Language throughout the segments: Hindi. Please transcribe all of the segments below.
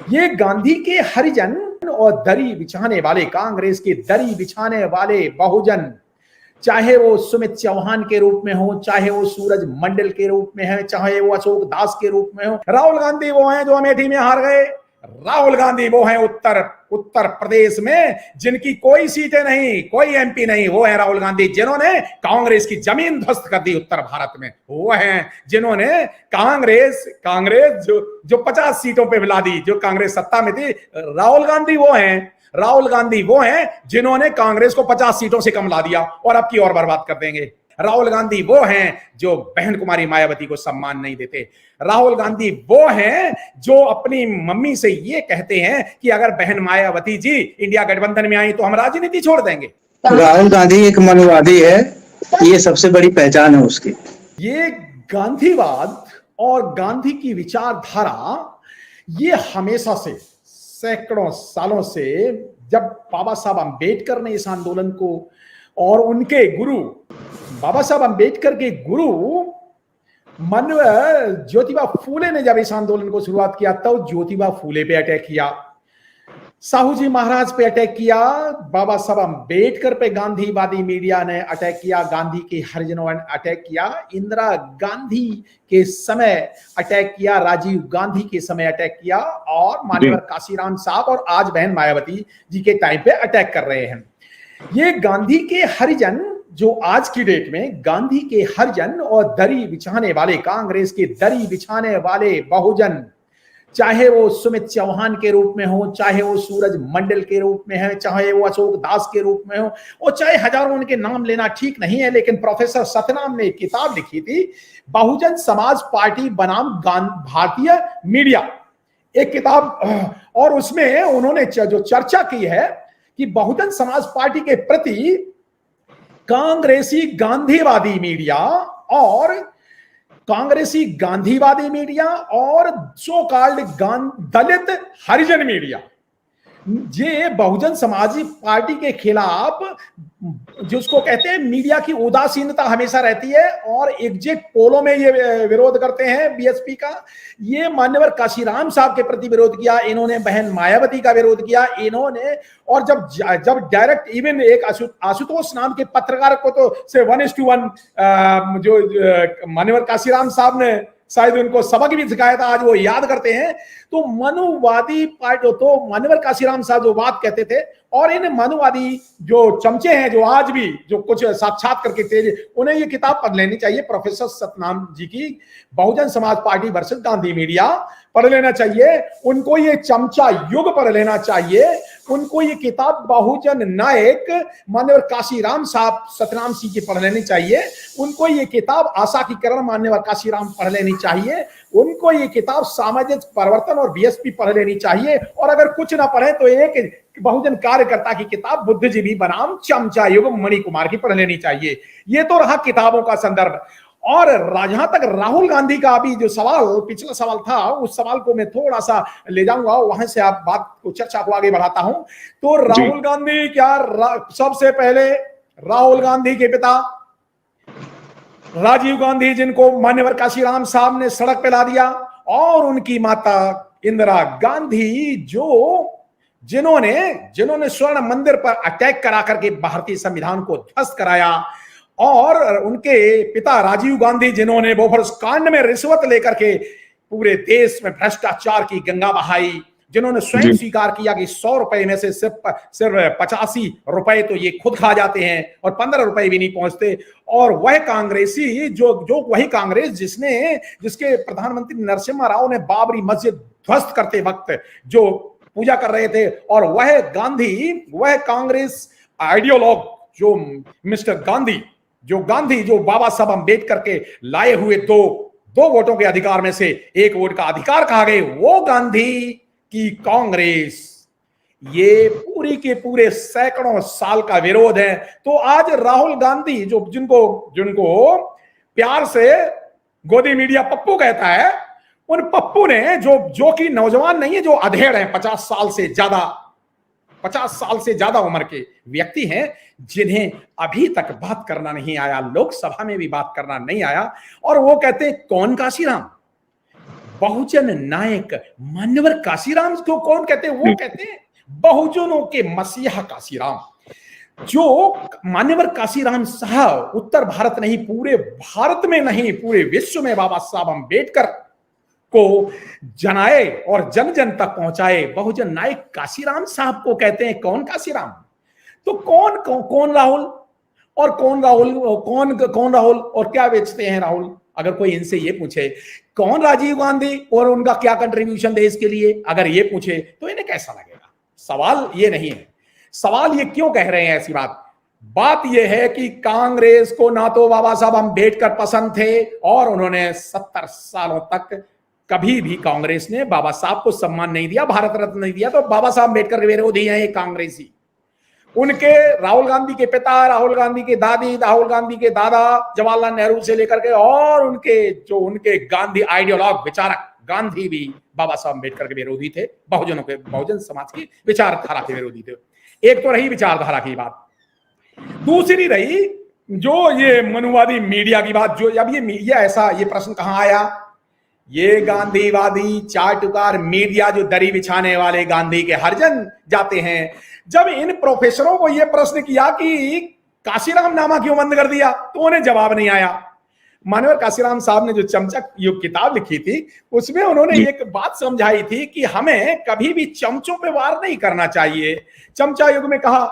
ये गांधी के हरिजन और दरी बिछाने वाले, कांग्रेस के दरी बिछाने वाले बहुजन, चाहे वो सुमित चौहान के रूप में हो, चाहे वो सूरज मंडल के रूप में है, चाहे वो अशोक दास के रूप में हो। राहुल गांधी वो हैं जो अमेठी में हार गए। राहुल गांधी वो हैं उत्तर प्रदेश में जिनकी कोई सीटें नहीं, कोई एमपी नहीं। वो है राहुल गांधी जिन्होंने कांग्रेस की जमीन ध्वस्त कर दी उत्तर भारत में। वो हैं जिन्होंने कांग्रेस जो 50 सीटों पे मिला दी, जो कांग्रेस सत्ता में थी। राहुल गांधी वो हैं जिन्होंने कांग्रेस को 50 सीटों से कम ला दिया और अब की और बर्बाद कर देंगे। राहुल गांधी वो हैं जो बहन कुमारी मायावती को सम्मान नहीं देते। राहुल गांधी वो हैं जो अपनी मम्मी से ये कहते हैं कि अगर बहन मायावती जी इंडिया गठबंधन में आई तो हम राजनीति छोड़ देंगे। राहुल गांधी एक मनवादी है, ये सबसे बड़ी पहचान है उसकी। ये गांधीवाद और गांधी की विचारधारा ये हमेशा से, सैकड़ों सालों से, जब बाबा साहब अंबेडकर ने इस आंदोलन को और उनके गुरु बाबा साहब अंबेडकर के गुरु ज्योतिबा फूले ने जब इस आंदोलन को शुरुआत किया तो ज्योतिबा फूले पे अटैक किया, साहू जी महाराज पे अटैक किया, बाबा साहब अंबेडकर पे गांधीवादी मीडिया ने अटैक किया, गांधी के हरिजनों ने अटैक किया, इंदिरा गांधी के समय अटैक किया, राजीव गांधी के समय अटैक किया और मान्यवर काशीराम साहब और आज बहन मायावती जी के टाइम पे अटैक कर रहे हैं। ये गांधी के हरिजन जो आज की डेट में गांधी के हरिजन और दरी बिछाने वाले, कांग्रेस के दरी बिछाने वाले बहुजन, चाहे वो सुमित चौहान के रूप में हो, चाहे वो सूरज मंडल के रूप में है, चाहे वो अशोक दास के रूप में हो, और चाहे हजारों उनके नाम लेना ठीक नहीं है, लेकिन प्रोफेसर सतनाम ने एक किताब लिखी थी, बहुजन समाज पार्टी बनाम भारतीय मीडिया, एक किताब, और उसमें उन्होंने जो चर्चा की है कि बहुजन समाज पार्टी के प्रति कांग्रेसी गांधीवादी मीडिया और सो कॉल्ड दलित हरिजन मीडिया, ये बहुजन समाजी पार्टी के खिलाफ, जिसको कहते हैं मीडिया की उदासीनता हमेशा रहती है और एग्जिट पोलों में ये विरोध करते हैं बीएसपी का। ये मान्यवर काशीराम साहब के प्रति विरोध किया, इन्होंने बहन मायावती का विरोध किया, इन्होंने, और जब डायरेक्ट इवन एक आशुतोष नाम के पत्रकार को तो से 1:1 जो मान्यवर काशीराम साहब ने शायद उनको सबक भी सिखाया था, आज वो याद करते हैं। तो मनुवादी पार्टी, तो मान्यवर काशीराम साहब जो बात कहते थे, और इन मनुवादी जो चमचे हैं जो आज भी जो कुछ साक्षात करके तेज, उन्हें ये किताब पढ़ लेनी चाहिए, प्रोफेसर सतनाम जी की Bahujan Samaj party versus Gandhi media पढ़ लेना चाहिए। उनको ये चमचा युग पढ़ लेना चाहिए, उनको ये किताब बहुजन नायक मान्यवर काशीराम साहब सतनाम सिंह की पढ़ लेनी चाहिए, उनको ये किताब आशा की किरण मान्यवर काशीराम पढ़ लेनी चाहिए, उनको ये किताब सामाजिक परिवर्तन और बीएसपी पढ़ लेनी चाहिए, और अगर कुछ ना पढ़े तो एक बहुजन कार्यकर्ता की किताब बुद्धिजीवी बनाम चमचा युग मणि कुमार की पढ़ लेनी चाहिए। ये तो रहा किताबों का संदर्भ। और जहां तक राहुल गांधी का अभी जो सवाल, पिछला सवाल था, उस सवाल को मैं थोड़ा सा ले जाऊंगा, वहां से आप बात को, चर्चा को आगे बढ़ाता हूं। तो राहुल गांधी सबसे पहले राहुल गांधी के पिता राजीव गांधी, जिनको मान्यवर काशीराम साहब ने सड़क पे ला दिया, और उनकी माता इंदिरा गांधी जिन्होंने स्वर्ण मंदिर पर अटैक करा करके भारतीय संविधान को ध्वस्त कराया, और उनके पिता राजीव गांधी जिन्होंने बोफोर्स कांड में रिश्वत लेकर के पूरे देश में भ्रष्टाचार की गंगा बहाई, जिन्होंने स्वयं स्वीकार किया कि 100 रुपए में से सिर्फ 85 रुपए तो ये खुद खा जाते हैं और 15 रुपए भी नहीं पहुंचते। और वह कांग्रेसी जो वही कांग्रेस जिसके प्रधानमंत्री नरसिम्हा राव ने बाबरी मस्जिद ध्वस्त करते वक्त जो पूजा कर रहे थे, और वह कांग्रेस आइडियोलॉग जो मिस्टर गांधी जो बाबा साहब अंबेडकर के लाए हुए दो वोटों के अधिकार में से एक वोट का अधिकार कहा गए, वो गांधी की कांग्रेस, ये पूरी के पूरे सैकड़ों साल का विरोध है। तो आज राहुल गांधी जिनको प्यार से गोदी मीडिया पप्पू कहता है, उन पप्पू ने जो कि नौजवान नहीं है, जो अधेड़ हैं, 50 साल से ज्यादा उम्र के व्यक्ति हैं, जिन्हें अभी तक बात करना नहीं आया, लोकसभा में भी बात करना नहीं आया, और वो कहते हैं कौन काशीराम, बहुजन नायक मान्यवर काशीराम को कौन कहते हैं? वो कहते हैं बहुजनों के मसीहा काशीराम। जो मान्यवर काशीराम साहब उत्तर भारत नहीं, पूरे भारत में नहीं, पूरे विश्व में बाबा साहब अम्बेडकर को जनाए और जन जन तक पहुंचाए, बहुजन नायक काशीराम साहब को कहते हैं। कौन काशीराम? तो कौन राहुल और कौन राहुल और क्या बेचते हैं राहुल? अगर कोई इनसे ये पूछे कौन राजीव गांधी और उनका क्या कंट्रीब्यूशन देश के लिए, अगर ये पूछे तो इन्हें कैसा लगेगा? सवाल ये नहीं है। सवाल ये क्यों कह रहे हैं ऐसी बात यह है कि कांग्रेस को ना तो बाबा साहब अम्बेडकर पसंद थे और उन्होंने 70 सालों तक कभी भी कांग्रेस ने बाबा साहब को सम्मान नहीं दिया, भारत रत्न नहीं दिया। तो बाबा साहब अम्बेडकर के विरोधी हैं ये कांग्रेसी। उनके राहुल गांधी के पिता, राहुल गांधी के दादी, राहुल गांधी के दादा जवाहरलाल नेहरू से लेकर के और उनके गांधी आइडियोलॉग विचारक गांधी भी बाबा साहब अम्बेडकर के विरोधी थे, बहुजन समाज की विचारधारा के विरोधी थे। एक तो रही विचारधारा की बात, दूसरी रही जो ये मनुवादी मीडिया की बात। जो अब ये प्रश्न कहां आया? ये गांधीवादी चाटुकार मीडिया जो दरी बिछाने वाले गांधी के हरिजन जाते हैं, जब इन प्रोफेसरों को यह प्रश्न किया कि काशीराम नामा क्यों बंद कर दिया, तो उन्हें जवाब नहीं आया। मान्यवर काशीराम साहब ने जो चमचक युग किताब लिखी थी, उसमें उन्होंने एक बात समझाई थी कि हमें कभी भी चमचों पे वार नहीं करना चाहिए। चमचा युग में कहा,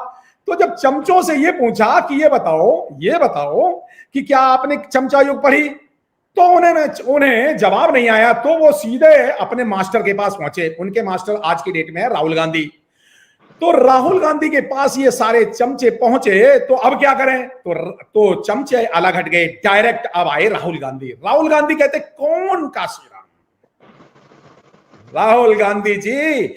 तो जब चमचों से ये पूछा कि ये बताओ कि क्या आपने चमचा युग पढ़ी, तो उन्हें जवाब नहीं आया। तो वो सीधे अपने मास्टर के पास पहुंचे। उनके मास्टर आज की डेट में है राहुल गांधी। तो राहुल गांधी के पास ये सारे चमचे पहुंचे, तो अब क्या करें? तो चमचे अलग हट गए, डायरेक्ट अब आए राहुल गांधी। राहुल गांधी कहते कौन काशीराम? राहुल गांधी जी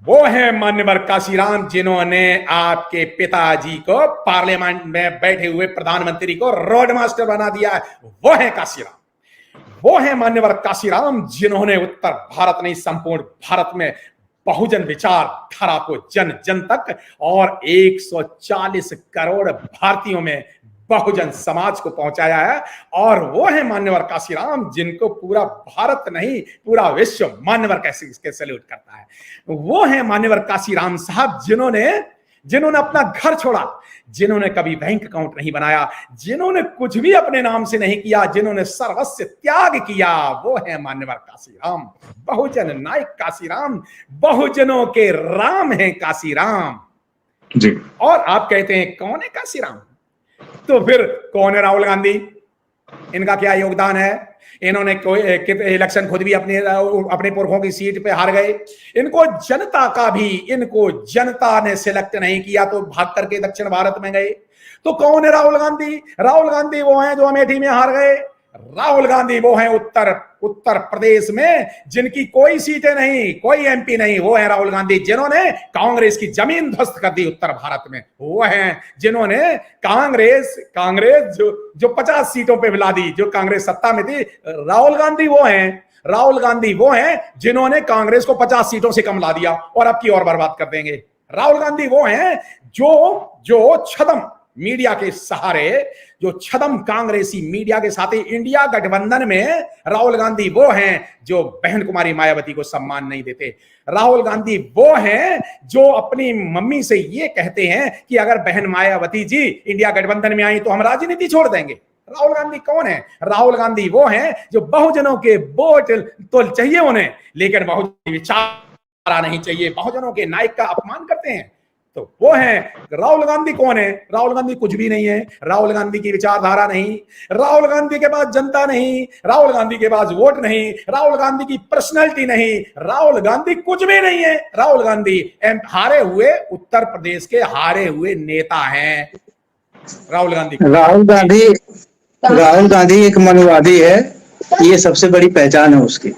वो हैं मान्यवर काशीराम जिन्होंने आपके पिताजी को पार्लियामेंट में बैठे हुए प्रधानमंत्री को रोड मास्टर बना दिया है। वो है काशीराम। वो है मान्यवर काशीराम जिन्होंने उत्तर भारत नहीं, संपूर्ण भारत में बहुजन विचारधारा को जन जन तक और 140 करोड़ भारतीयों में बहुजन समाज को पहुंचाया है। और वो है मान्यवर काशीराम जिनको पूरा भारत नहीं, पूरा विश्व मान्यवर कैसे सैल्यूट करता है। वो है मान्यवर काशीराम साहब जिन्होंने अपना घर छोड़ा, जिन्होंने कभी बैंक अकाउंट नहीं बनाया, जिन्होंने कुछ भी अपने नाम से नहीं किया, जिन्होंने सर्वस्व त्याग किया। वो है मान्यवर काशीराम, बहुजन नायक काशीराम, बहुजनों के राम है काशीराम जी। और आप कहते हैं कौन है काशीराम? तो फिर कौन है राहुल गांधी? इनका क्या योगदान है? इन्होंने कोई इलेक्शन खुद भी अपने पुरखों की सीट पे हार गए। इनको जनता ने सिलेक्ट नहीं किया तो भाग करके दक्षिण भारत में गए। तो कौन है राहुल गांधी? राहुल गांधी वो हैं जो अमेठी में हार गए। राहुल गांधी वो हैं उत्तर प्रदेश में जिनकी कोई सीटें नहीं, कोई एमपी नहीं। वो है राहुल गांधी जिन्होंने कांग्रेस की जमीन ध्वस्त कर दी उत्तर भारत में। वो हैं जिन्होंने कांग्रेस जो 50 सीटों पे मिला दी, जो कांग्रेस सत्ता में थी। राहुल गांधी वो हैं जिन्होंने कांग्रेस को 50 सीटों से कम ला दिया और अब की और बर्बाद कर देंगे। राहुल गांधी वो हैं जो छदम मीडिया के सहारे, जो छदम कांग्रेसी मीडिया के साथ इंडिया गठबंधन में राहुल गांधी वो हैं जो बहन कुमारी मायावती को सम्मान नहीं देते। राहुल गांधी वो हैं जो अपनी मम्मी से ये कहते हैं कि अगर बहन मायावती जी इंडिया गठबंधन में आई तो हम राजनीति छोड़ देंगे। राहुल गांधी कौन है? राहुल गांधी वो हैं जो बहुजनों के वोट तो चाहिए उन्हें, लेकिन बहुजन विचार नहीं चाहिए, बहुजनों के नायक का अपमान करते हैं। तो वो है राहुल गांधी। कौन है? राहुल गांधी कुछ भी नहीं है। राहुल गांधी की विचारधारा नहीं, राहुल गांधी के पास जनता नहीं, राहुल गांधी के पास वोट नहीं, राहुल गांधी की पर्सनैलिटी नहीं, राहुल गांधी कुछ भी नहीं है। राहुल गांधी हारे हुए उत्तर प्रदेश के हारे हुए नेता हैं। राहुल गांधी एक मनुवादी है, ये सबसे बड़ी पहचान है उसकी।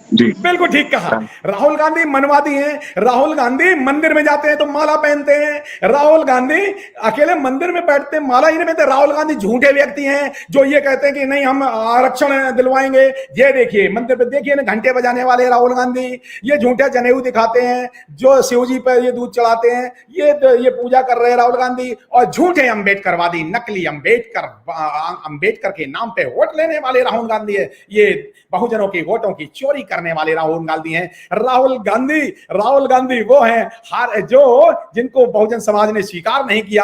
जी। बिल्कुल ठीक कहा। राहुल गांधी मनवादी हैं। राहुल गांधी मंदिर में जाते हैं तो माला पहनते हैं। राहुल गांधी अकेले मंदिर में बैठते हैं, माला ही नहीं पहनते। राहुल गांधी झूठे व्यक्ति हैं जो ये कहते हैं कि नहीं हम आरक्षण दिलवाएंगे। ये देखिए मंदिर पे देखिए ना, घंटे बजाने वाले राहुल गांधी, ये झूठे जनेऊ दिखाते हैं, जो शिव जी पर ये दूध चढ़ाते हैं, ये पूजा कर रहे हैं राहुल गांधी। और झूठे अंबेडकरवादी, नकली अंबेडकर के नाम पे वोट लेने वाले राहुल गांधी है। ये बहुजनों की वोटों की चोरी करने वाले राहुल गांधी हैं। राहुल गांधी वो हैं जो जिनको बहुजन समाज ने स्वीकार नहीं किया।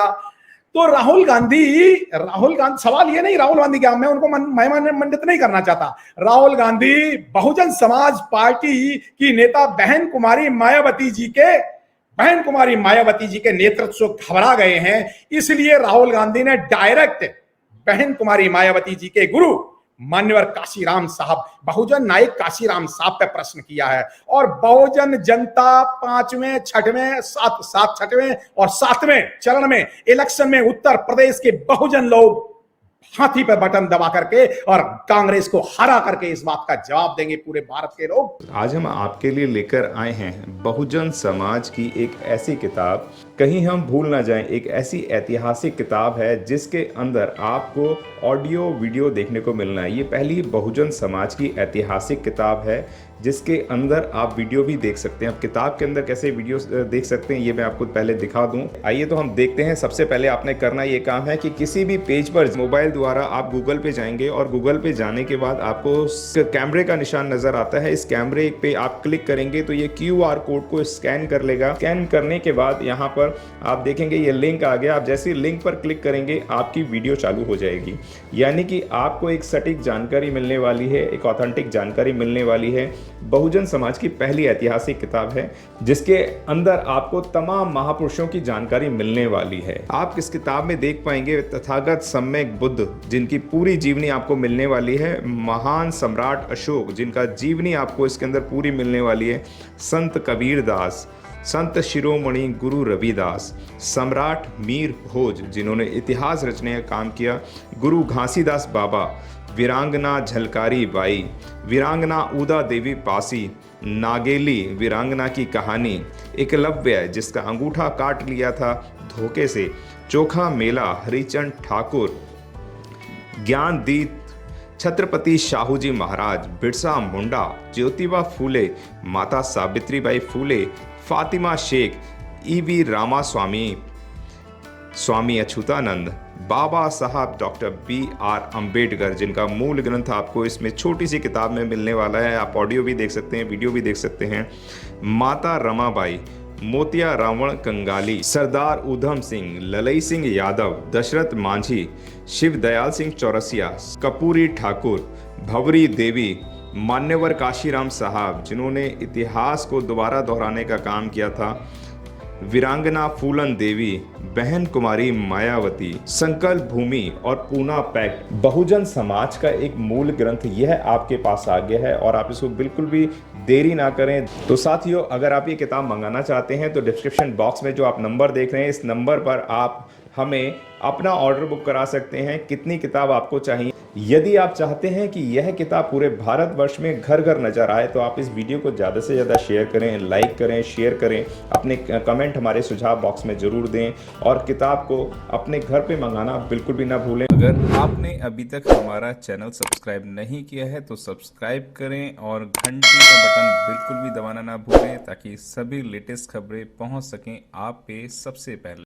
तो राहुल गांधी सवाल ये नहीं राहुल गांधी क्या, मैं उनको मंडित नहीं करना चाहता। राहुल गांधी बहुजन समाज पार्टी की नेता बहन कुमारी मायावती जी के नेतृत्व से घबरा गए हैं। इसलिए राहुल गांधी ने डायरेक्ट बहन कुमारी मायावती जी के गुरु मान्यवर काशीराम साहब, बहुजन नायक काशीराम साहब पे प्रश्न किया है। और बहुजन जनता 5वें, 6वें, 7वें और 7वें चरण में इलेक्शन में उत्तर प्रदेश के बहुजन लोग हाथी पे बटन दबा करके और कांग्रेस को हरा करके इस बात का जवाब देंगे पूरे भारत के लोग। आज हम आपके लिए लेकर आए हैं बहुजन समाज की एक ऐसी किताब, कहीं हम भूल ना जाएं, एक ऐसी ऐतिहासिक किताब है जिसके अंदर आपको ऑडियो वीडियो देखने को मिलना है। ये पहली बहुजन समाज की ऐतिहासिक किताब है जिसके अंदर आप वीडियो भी देख सकते हैं। अब किताब के अंदर कैसे वीडियो देख सकते हैं ये मैं आपको पहले दिखा दूं। आइए तो हम देखते हैं। सबसे पहले आपने करना ये काम है कि किसी भी पेज पर मोबाइल द्वारा आप गूगल पे जाएंगे और गूगल पे जाने के बाद आपको कैमरे का निशान नजर आता है। इस कैमरे पे आप क्लिक करेंगे तो ये QR कोड को स्कैन कर लेगा। स्कैन करने के बाद यहाँ पर आप देखेंगे ये लिंक आ गया। आप जैसे लिंक पर क्लिक करेंगे आपकी वीडियो चालू हो जाएगी, यानी कि आपको एक सटीक जानकारी मिलने वाली है, एक ऑथेंटिक जानकारी मिलने वाली है। बहुजन समाज की पहली ऐतिहासिक किताब है जिसके अंदर आपको तमाम महापुरुषों की जानकारी मिलने वाली है। आप इस किताब में देख पाएंगे तथागत सम्यक बुद्ध जिनकी पूरी जीवनी आपको मिलने वाली है, महान सम्राट अशोक जिनका जीवनी आपको इसके अंदर पूरी मिलने वाली है, संत कबीर दास, संत शिरोमणि गुरु रविदास, सम्राट मीर भोज जिन्होंने इतिहास रचने का काम किया, गुरु घासीदास बाबा, वीरांगना झलकारी बाई, वीरांगना उदा देवी पासी, नागेली वीरांगना की कहानी, एकलव्य जिसका अंगूठा काट लिया था धोखे से, चोखा मेला हरिचंद ठाकुर, ज्ञानदीप छत्रपति शाहूजी महाराज, बिरसा मुंडा, ज्योतिबा फूले, माता सावित्रीबाई फूले, फातिमा शेख, EV रामास्वामी, स्वामी अच्युतानंद, बाबा साहब डॉक्टर BR अम्बेडकर जिनका मूल ग्रंथ आपको इसमें छोटी सी किताब में मिलने वाला है। आप ऑडियो भी देख सकते हैं, वीडियो भी देख सकते हैं। माता रमाबाई, मोतिया रावण कंगाली, सरदार उधम सिंह, ललई सिंह यादव, दशरथ मांझी, शिव दयाल सिंह चौरसिया, कपूरी ठाकुर, भवरी देवी, मान्यवर काशीराम साहब जिन्होंने इतिहास को दोबारा दोहराने का काम किया था, वीरांगना फूलन देवी, बहन कुमारी मायावती, संकल्प भूमि और पूना पैक्ट। बहुजन समाज का एक मूल ग्रंथ यह आपके पास आ गया है और आप इसको बिल्कुल भी देरी ना करें। तो साथियों, अगर आप ये किताब मंगाना चाहते हैं तो डिस्क्रिप्शन बॉक्स में जो आप नंबर देख रहे हैं इस नंबर पर आप हमें अपना ऑर्डर बुक करा सकते हैं। कितनी किताब आपको चाहिए? यदि आप चाहते हैं कि यह किताब पूरे भारतवर्ष में घर घर नजर आए तो आप इस वीडियो को ज़्यादा से ज़्यादा शेयर करें, लाइक करें, शेयर करें, अपने कमेंट हमारे सुझाव बॉक्स में ज़रूर दें और किताब को अपने घर पे मंगाना बिल्कुल भी ना भूलें। अगर आपने अभी तक हमारा चैनल सब्सक्राइब नहीं किया है तो सब्सक्राइब करें और घंटी का बटन बिल्कुल भी दबाना ना भूलें ताकि सभी लेटेस्ट खबरें पहुंच सकें आप पे सबसे पहले।